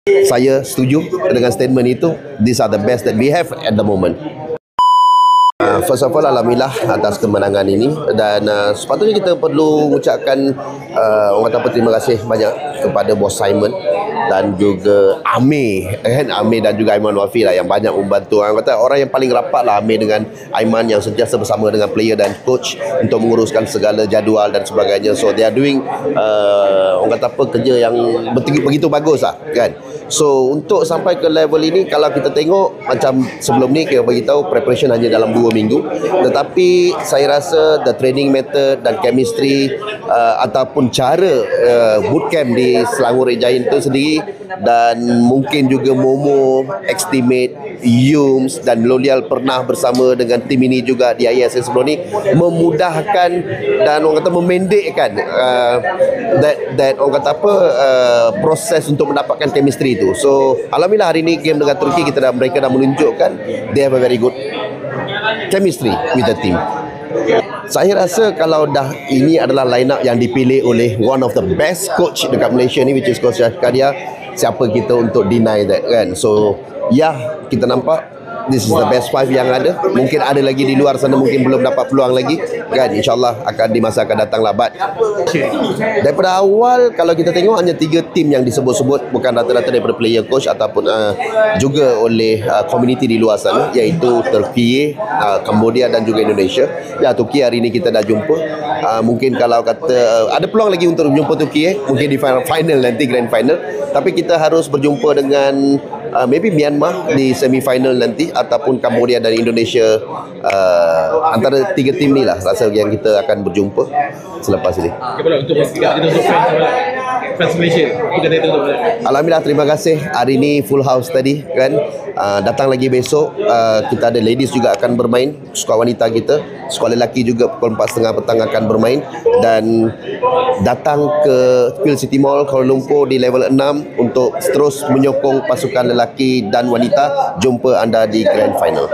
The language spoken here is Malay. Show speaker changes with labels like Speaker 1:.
Speaker 1: Saya setuju dengan statement itu. These are the best that we have at the moment. First of all, alhamdulillah atas kemenangan ini, dan sepatutnya kita perlu mengucapkan orang kata terima kasih banyak kepada Bos Simon dan juga Amir dan juga Aiman Wafi lah, yang banyak membantu. Orang kata orang yang paling rapat lah Amir dengan Aiman, yang sentiasa bersama dengan player dan coach untuk menguruskan segala jadual dan sebagainya. So they are doing orang kata kerja yang begitu bagus lah kan. So untuk sampai ke level ini, kalau kita tengok macam sebelum ni kita beritahu preparation hanya dalam 2 minggu, tetapi saya rasa the training method dan chemistry ataupun cara bootcamp di Selangor Red Giant itu sendiri, dan mungkin juga Momo, Xteamate, Yums dan Lolial pernah bersama dengan tim ini juga di ISL sebelum ni, memudahkan dan orang kata memendekkan that orang kata proses untuk mendapatkan chemistry itu. So alhamdulillah hari ini game dengan Turki, mereka dah menunjukkan they have a very good chemistry with the team. Saya rasa kalau dah ini adalah line up yang dipilih oleh one of the best coach dekat Malaysia ni, which is Coach Syahkadia, siapa kita untuk deny that kan. So kita nampak this is the best 5 yang ada. Mungkin ada lagi di luar sana, mungkin belum dapat peluang lagi kan. InsyaAllah akan di masa akan datang lah. But daripada awal kalau kita tengok, hanya 3 tim yang disebut-sebut, bukan rata-rata daripada player, coach ataupun juga oleh community di luar sana, iaitu Turki, Cambodia dan juga Indonesia. Turki hari ini kita dah jumpa. Mungkin kalau kata ada peluang lagi untuk jumpa Turki, mungkin di final nanti, grand final. Tapi kita harus berjumpa dengan maybe Myanmar di semi-final nanti, ataupun Cambodia dan Indonesia. Antara 3 tim ni lah rasa yang kita akan berjumpa selepas ini. Alhamdulillah, terima kasih. Hari ini full house tadi kan. Datang lagi besok. Kita ada ladies juga akan bermain, skuad wanita kita. Skuad lelaki juga pukul 4.30 petang akan bermain. Dan datang ke Phil City Mall Kuala Lumpur di level 6 untuk terus menyokong pasukan lelaki dan wanita. Jumpa anda di grand final.